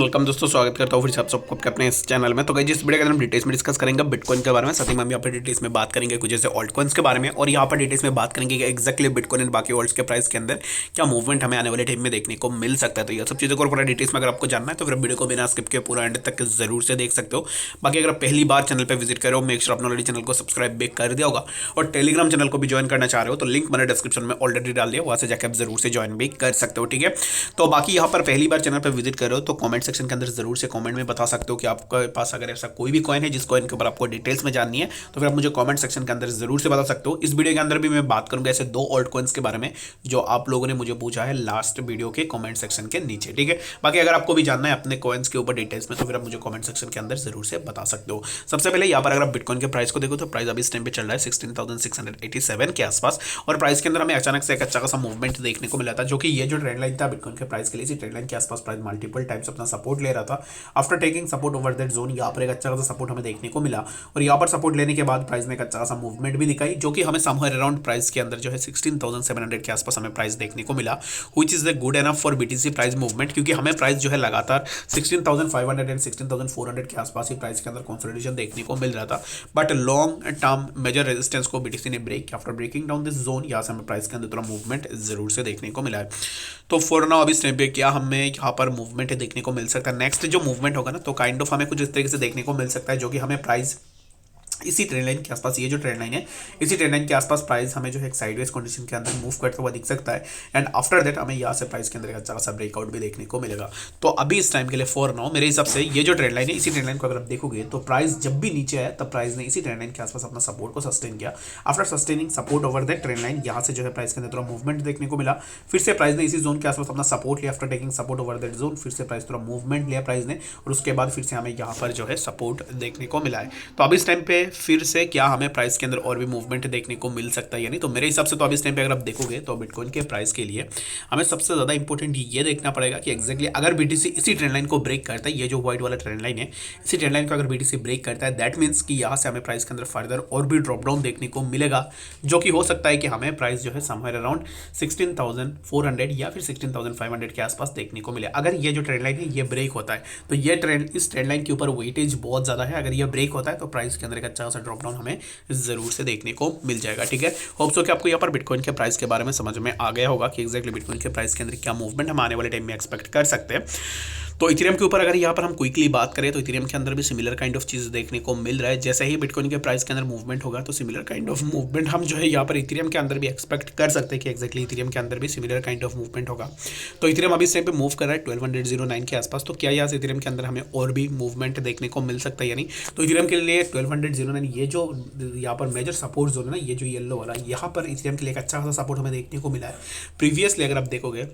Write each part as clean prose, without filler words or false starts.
Welcome दोस्तों, स्वागत करता हूँ फिर से आप सबको अपने इस चैनल में। तो गाइस, जिस वीडियो के अंदर हम डिटेल्स में डिस्कस करेंगे बिटकॉइन के बारे में, साथ ही हम यहाँ पर डिटेल्स में बात करेंगे कुछ जैसे ऑल्ट कॉइन्स के बारे में, और यहाँ पर डिटेल्स में बात करेंगे कि एक्जैक्टली बिटकॉइन एंड बाकी ऑल्ट्स के प्राइस के अंदर क्या मूवमेंट हमें आने वाले टाइम में देखने को मिल सकता है। तो ये सब चीज़ों को पूरा डिटेल्स में अगर आपको जानना है तो फिर वीडियो को बिना स्किप के पूरा एंड तक जरूर से देख सकते हो। बाकी अगर पहली बार चैनल पर विजिट करो, मेक श्योर अपने ऑलरेडी चैनल को सब्सक्राइब भी कर दिया होगा, और टेलीग्राम चैनल को भी ज्वाइन करना चाह रहे हो तो लिंक मैंने डिस्क्रिप्शन में ऑलरेडी डाल दिया, वहाँ से जाकर आप जरूर से ज्वाइन भी कर सकते हो। ठीक है, तो बाकी यहाँ पर पहली बार चैनल पर विजिट करो तो कमेंट सेक्शन के अंदर जरूर से कमेंट में बता सकते हो कि आपके पास अगर ऐसा कोई भी कॉइन है जिस कॉइन के ऊपर आपको डिटेल्स में जाननी है तो फिर आप मुझे कमेंट सेक्शन के अंदर जरूर से बता सकते हो। इस वीडियो के अंदर भी मैं बात करूंगा ऐसे दो ऑल्ट कॉइन्स के बारे में जो आप लोगों ने मुझे पूछा है लास्ट वीडियो के कमेंट सेक्शन के नीचे। ठीक है, बाकी अगर आपको भी जानना है अपने कॉइन्स के ऊपर डिटेल्स में तो फिर आप मुझे कमेंट सेक्शन के अंदर जरूर से बता सकते हो। सबसे पहले यहाँ पर अगर आप बिटकॉइन के प्राइस को देखो तो प्राइस अभी इस टाइम पे चल रहा है 16,687 के आसपास, और प्राइस के अंदर हमें अचानक से एक अच्छा खासा मूवमेंट देखने को मिला था, जो कि ये जो ट्रेंड लाइन था बिटकॉइन के प्राइस के लिए, इसी ट्रेंड लाइन के आसपास प्राइस मल्टीपल टाइम्स अपना सपोर्ट ले रहा था। After taking support over that zone यहाँ पर एक अच्छा खासा सपोर्ट हमें देखने को मिला, और यहाँ पर सपोर्ट लेने के बाद प्राइस ने एक अच्छा खासा मूवमेंट भी दिखाई, जो कि हमें समवेयर अराउंड प्राइस के अंदर जो है 16,700 के आसपास हमें प्राइस देखने को मिला, which is the good enough for BTC price movement, क्योंकि हमें प्राइस जो है लगातार 16,500 एंड 16,400 के आसपास ही प्राइस के अंदर कंसोलिडेशन देखने को मिल रहा था। But long term major resistance को बीटीसी ने break, after breaking down this zone यहाँ से हमें प्राइस के अंदर थोड़ा मूवमेंट जरूर से देखने को मिला है। तो फॉर नाउ अभी इस टाइम पे क्या हमें यहाँ पर मूवमेंट देखने को मिल सकता है। नेक्स्ट जो मूवमेंट होगा ना तो काइंड ऑफ हमें कुछ इस तरीके से देखने को मिल सकता है, जो कि हमें प्राइस इसी ट्रेंड लाइन के आसपास, ये जो ट्रेंड लाइन है इसी ट्रेंड लाइन के आसपास प्राइस हमें जो है एक साइडवेज कंडीशन के अंदर मूव करता हुआ दिख सकता है, एंड आफ्टर दैट हमें यहाँ से प्राइस के अंदर एक अच्छा सा ब्रेकआउट भी देखने को मिलेगा। तो अभी इस टाइम के लिए फॉर नाउ मेरे हिसाब से ये जो ट्रेंड लाइन है इसी ट्रेंड लाइन को अगर आप देखोगे तो प्राइस जब भी नीचे आया तब प्राइस ने इसी ट्रेंड लाइन के आसपास अपना सपोर्ट को सस्टेन किया। After sustaining support over that trend line यहाँ से जो है प्राइस के अंदर थोड़ा मूवमेंट देखने को मिला, फिर से प्राइस ने इसी जोन के आसपास अपना सपोर्ट लिया। After taking support over that zone फिर से प्राइस थोड़ा मूवमेंट लिया प्राइस ने, और उसके बाद फिर से हमें यहाँ पर जो है सपोर्ट देखने को मिला है। तो अभी इस टाइम पे फिर से क्या हमें प्राइस के अंदर और भी मूवमेंट देखने को मिल सकता है या नहीं, तो मेरे हिसाब से तो अभी इस टाइम पे अगर आप देखोगे तो बिटकॉइन के प्राइस के लिए हमें सबसे ज़्यादा इंपॉर्टेंट ये देखना पड़ेगा कि एक्जैक्टली अगर बीटीसी इसी ट्रेंड लाइन को ब्रेक करता है, ये जो व्हाइट वाला ट्रेंड लाइन है इसी ट्रेंड लाइन को अगर बीटीसी ब्रेक करता है, दैट मीन्स कि यहाँ से हमें प्राइस के अंदर फर्दर और भी ड्रॉप डाउन देखने को मिलेगा, जो कि हो सकता है कि हमें प्राइस जो है समवेयर अराउंड 16,400 या फिर 16,500 के आसपास देखने को मिले। अगर ये जो ट्रेंड लाइन है ये ब्रेक होता है तो ये ट्रेंड इस ट्रेंड लाइन के ऊपर वेटेज बहुत ज़्यादा है, अगर ये ब्रेक होता है तो प्राइस के अंदर एक अच्छा सा ड्रॉप डाउन हमें जरूर से देखने को मिल जाएगा। ठीक है, होप सो कि आपको यहाँ पर बिटकॉइन के प्राइस के बारे में समझ में आ गया होगा कि एक्जैक्टली बिटकॉइन के प्राइस के अंदर क्या मूवमेंट हम आने वाले टाइम में एक्सपेक्ट कर सकते हैं। तो इथेरियम के ऊपर अगर यहाँ पर हम क्विकली बात करें तो इथेरियम के अंदर भी सिमिलर काइंड ऑफ चीज़ देखने को मिल रहा है। जैसे ही बिटकॉइन के प्राइस के अंदर मूवमेंट होगा तो सिमिलर काइंड ऑफ मूवमेंट हम जो है यहाँ पर इथेरियम के अंदर भी एक्सपेक्ट कर सकते हैं कि एक्जैक्टली इथेरियम के अंदर भी सिमिलर काइंड ऑफ मूवमेंट होगा। तो इथेरियम अभी इस टाइम पे मूव कर रहा है 1209 के आसपास, तो क्या यहाँ से इथेरियम के अंदर हमें और भी मूवमेंट देखने को मिल सकता है या नहीं। तो इथेरियम के लिए 1209 ये जो यहाँ पर मेजर सपोर्ट जोन है ना, ये जो येलो वाला, यहाँ पर इथेरियम के लिए एक अच्छा खासा सपोर्ट हमें देखने को मिला है। प्रीवियसली अगर आप देखोगे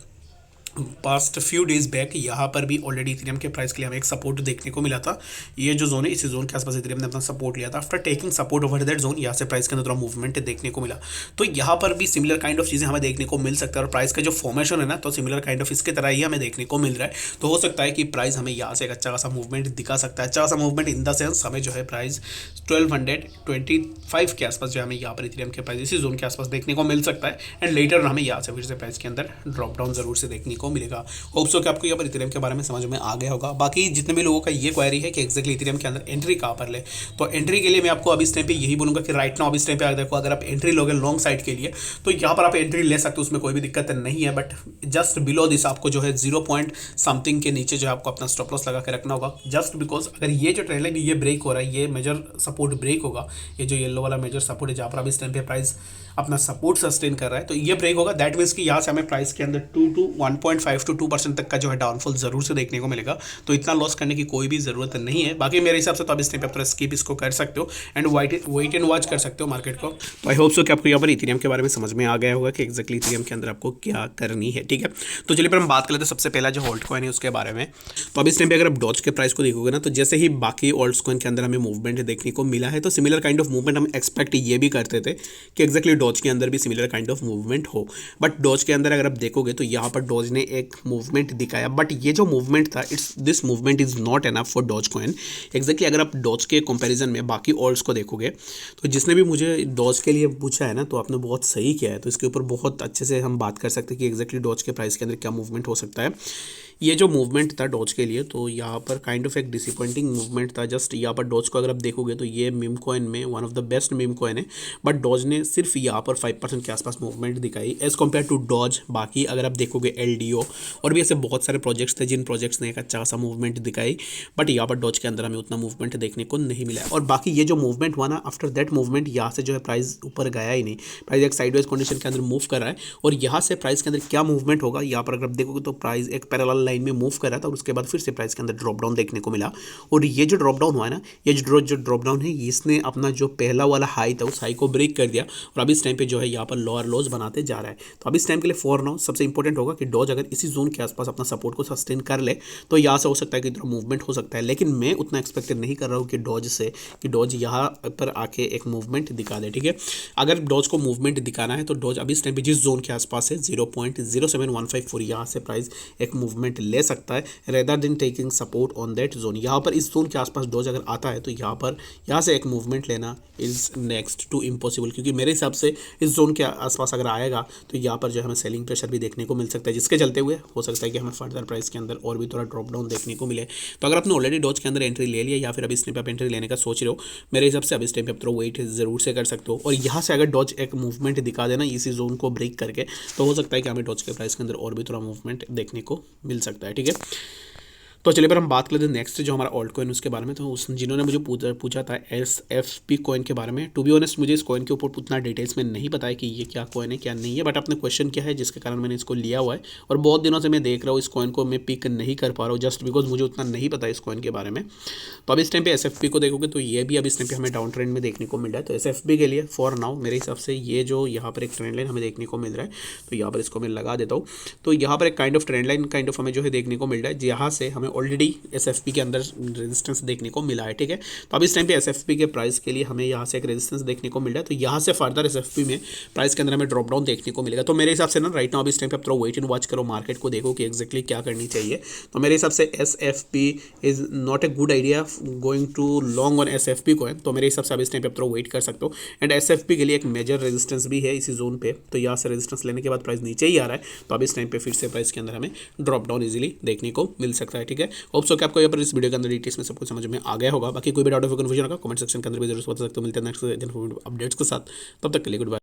पास्ट फ्यू डेज बैक यहाँ पर भी ऑलरेडी इथेरियम के प्राइस के लिए हमें एक सपोर्ट देखने को मिला था। ये जो जोन है इसी जोन के आसपास इथेरियम ने अपना सपोर्ट लिया था। After taking support over that zone यहाँ से प्राइस के अंदर थोड़ा मूवमेंट देखने को मिला, तो यहाँ पर भी सिमिलर काइंड ऑफ चीज़ें हमें देखने को मिल सकता है, और प्राइस का जो फॉर्मेशन है ना तो सिमिलर काइंड ऑफ इसके तरह ही हमें देखने को मिल रहा है। तो हो सकता है कि प्राइस हमें यहाँ से एक अच्छा खासा मूवमेंट दिखा सकता है। अच्छा खासा मूवमेंट इन द सेंस हमें जो है प्राइस 1225 के आसपास जो हमें यहाँ पर इथेरियम के प्राइस इसी जोन के आसपास देखने को मिल सकता है, एंड लेटर हमें यहाँ से फिर से प्राइस के अंदर ड्रॉप डाउन जरूर से देखने को मिलेगा। होप्स कि आपको यहाँ पर इथेरियम के बारे में समझ में आ गया होगा। बाकी जितने भी लोगों का ये क्वेरी है कि एक्जैक्टली इथेरियम के अंदर एंट्री कहाँ पर ले, तो एंट्री के लिए मैं आपको अभी इस टाइम पे यही बोलूँगा कि राइट नाउ अभी इस टाइम पे देखो, अगर आप एंट्री लोगे लॉन्ग साइड के लिए तो यहाँ पर आप एंट्री ले सकते हो, उसमें कोई भी दिक्कत नहीं है। बट जस्ट बिलो दिस आपको जो है 0 पॉइंट समथिंग के नीचे जो है आपको अपना स्टॉप लॉस लगा के रखना होगा, जस्ट बिकॉज अगर ये जो ट्रेंड लाइन ये ब्रेक हो रहा है, ये मेजर सपोर्ट ब्रेक होगा, ये जो येलो वाला मेजर सपोर्ट है जहाँ पर अभी इस टाइम पे प्राइस अपना सपोर्ट सस्टेन कर रहा है, तो ये ब्रेक होगा, दैट मीन्स कि यहाँ से हमें प्राइस के अंदर 1.5 to 2% तक का जो है डाउनफॉल जरूर से देखने को मिलेगा। तो इतना लॉस करने की कोई भी जरूरत नहीं है। बाकी मेरे हिसाब से तो आप इस टाइम पे थोड़ा स्किप इसको कर सकते हो एंड वेट एंड वॉच कर सकते हो मार्केट को। तो आई होप सो कि आपको यहाँ पर इथेरियम के बारे में समझ में आ गया होगा कि एक्जैक्टली इथेरियम के अंदर आपको क्या करनी है। ठीक है, तो चलिए पर हम बात कर लेते हैं सबसे पहला जो ऑल्ट कॉइन है उसके बारे में। तो अभी इस टाइम पे अगर आप डॉज के प्राइस को देखोगे ना, तो जैसे ही बाकी ऑल्ट कॉइन के अंदर हमें मूवमेंट देखने को मिला है, तो सिमिलर काइंड ऑफ मूवमेंट हम एक्सपेक्ट ये भी करते थे कि एक्जैक्टली डॉज के अंदर भी सिमिलर काइंड ऑफ मूवमेंट हो। बट डॉज के अंदर अगर आप देखोगे तो यहाँ पर डॉज ने एक मूवमेंट दिखाया, बट ये जो मूवमेंट था this movement is not enough for Dogecoin. Exactly अगर आप डॉज के कंपैरिजन में बाकी ऑल्ट्स को देखोगे, तो जिसने भी मुझे डॉज के लिए पूछा है ना, तो आपने बहुत सही किया है। तो इसके ऊपर बहुत अच्छे से हम बात कर सकते हैं कि एक्जैक्टली डॉज के प्राइस के अंदर क्या मूवमेंट हो सकता है। ये जो मूवमेंट था डॉज के लिए, तो यहाँ पर काइंड ऑफ एक डिसअपॉइंटिंग मूवमेंट था। जस्ट यहाँ पर डॉज को अगर आप देखोगे तो ये मीम कॉइन में one of the best meme coin है, बट डॉज ने सिर्फ यहाँ पर 5% के आसपास मूवमेंट दिखाई एज़ कम्पेयर टू डॉज। बाकी अगर आप देखोगे LDO और भी ऐसे बहुत सारे प्रोजेक्ट्स थे जिन प्रोजेक्ट्स ने एक अच्छा सा मूवमेंट दिखाई, बट यहाँ पर डॉज के अंदर हमें उतना मूवमेंट देखने को नहीं मिला। और बाकी ये जो मूवमेंट हुआ ना, आफ्टर दैट मूवमेंट यहाँ से जो है प्राइस ऊपर गया ही नहीं, प्राइस एक साइडवेज कंडीशन के अंदर मूव कर रहा है। और यहाँ से प्राइस के अंदर क्या मूवमेंट होगा, यहाँ पर अगर आप देखोगे तो प्राइस एक पैरेलल लाइन में मूव कर रहा था और उसके बाद फिर से प्राइस के अंदर ड्रॉप डाउन देखने को मिला। और ये जो ड्रॉप डाउन हुआ है ना, ये जो ड्रॉप डाउन है, इसने अपना जो पहला वाला हाई था उस हाई को ब्रेक कर दिया और अभी इस टाइम पे जो है यहाँ पर लोअर लोज बनाते जा रहा है। तो अभी इस टाइम के लिए फॉर नाउ सबसे इंपॉर्टेंट होगा कि डॉज अगर इसी जोन के आसपास अपना सपोर्ट को सस्टेन कर ले तो यहाँ से हो सकता है कि थोड़ा मूवमेंट हो सकता है, लेकिन मैं उतना एक्सपेक्टेड नहीं कर रहा हूँ कि डॉज यहाँ पर आके एक मूवमेंट दिखा दे। ठीक है, अगर डॉज को मूवमेंट दिखाना है तो डॉज अभी इस टाइम पे जिस जोन के आसपास है 0.07154, यहाँ से प्राइस एक मूवमेंट ले सकता है rather than taking support on that zone. यहाँ पर इस जोन के आसपास डॉज अगर आता है तो यहाँ से एक मूवमेंट लेना इज नेक्स्ट टू इम्पॉसिबल, क्योंकि मेरे हिसाब से इस जोन के आसपास अगर आएगा तो यहाँ पर जो है हमें सेलिंग प्रेशर भी देखने को मिल सकता है, जिसके चलते हुए हो सकता है कि हमें फर्दर प्राइस के अंदर और भी थोड़ा ड्रॉप डाउन देखने को मिले। तो अगर आपने ऑलरेडी डॉज के अंदर एंट्री ले लिया या फिर अभी इस टाइम पे आप एंट्री लेने का सोच रहे हो, मेरे हिसाब से अभी इस टाइम पे आप थोड़ा वेट जरूर से कर सकते हो। और यहाँ से अगर डॉज एक मूवमेंट दिखा देना इसी जोन को ब्रेक करके, तो हो सकता है कि हमें डॉज के प्राइस के अंदर और भी थोड़ा मूवमेंट देखने को मिल सकता है। ठीक है, तो चलिए पर हम बात कर लेते हैं नेक्स्ट जो हमारा ऑल्ट कॉइन उसके बारे में। तो उस जिन्होंने मुझे पूछा था SFP कॉइन के बारे में, टू बी ऑनेस्ट मुझे इस कॉइन के ऊपर उतना डिटेल्स में नहीं पता है कि ये क्या कॉइन है क्या नहीं है, बट आपने क्वेश्चन किया है जिसके कारण मैंने इसको लिया हुआ है। और बहुत दिनों से मैं देख रहा हूँ इस कॉइन को, मैं पिक नहीं कर पा रहा हूँ जस्ट बिकॉज मुझे उतना नहीं पता इस कॉइन के बारे में। तो अब इस टाइम पे SFP को देखोगे तो ये भी अब इस टाइम पे हमें डाउन ट्रेंड में देखने को मिल रहा है। तो SFP के लिए फॉर नाउ मेरे हिसाब से ये जो यहाँ पर एक ट्रेंड लाइन हमें देखने को मिल रहा है, तो यहाँ पर इसको मैं लगा देता हूँ। तो यहाँ पर एक kind of trend line kind of हमें जो है देखने को मिल रहा है, जहाँ से हमें ऑलरेडी SFP के अंदर रेजिस्टेंस देखने को मिला है। ठीक है, तो अब इस टाइम पे SFP के प्राइस के लिए हमें यहाँ से एक रेजिस्टेंस देखने को मिल रहा है, तो यहाँ से फर्दर SFP में प्राइस के अंदर हमें ड्रॉप डाउन देखने को मिलेगा। तो मेरे हिसाब से ना राइट नाउ अब इस टाइम पे आप थोड़ा वेट एंड वॉच करो, मार्केट को देखो कि एक्जैक्टली क्या करनी चाहिए। तो मेरे हिसाब से SFP is not a good idea going to long on SFP को है। तो मेरे हिसाब से अब इस टाइम पे आप थोड़ा वेट कर सकते हो। एंड SFP के लिए एक मेजर रेजिस्टेंस भी है इसी जोन पे, तो यहाँ से रेजिस्टेंस लेने के बाद प्राइस नीचे ही आ रहा है, तो अब इस टाइम पे फिर से प्राइस के अंदर हमें ड्रॉप डाउन इजीली देखने को मिल सकता है। ठीक है, होप सो कि आपको यहाँ पर इस वीडियो के अंदर डिटेल्स में सब कुछ समझ में आ गया होगा। बाकी कोई भी डाउट या कन्फ्यूजन होगा कमेंट सेक्शन के अंदर भी जरूर बता सकते हो। मिलते हैं नेक्स्ट अपडेट्स के साथ, तब तक के लिए गुड बाय।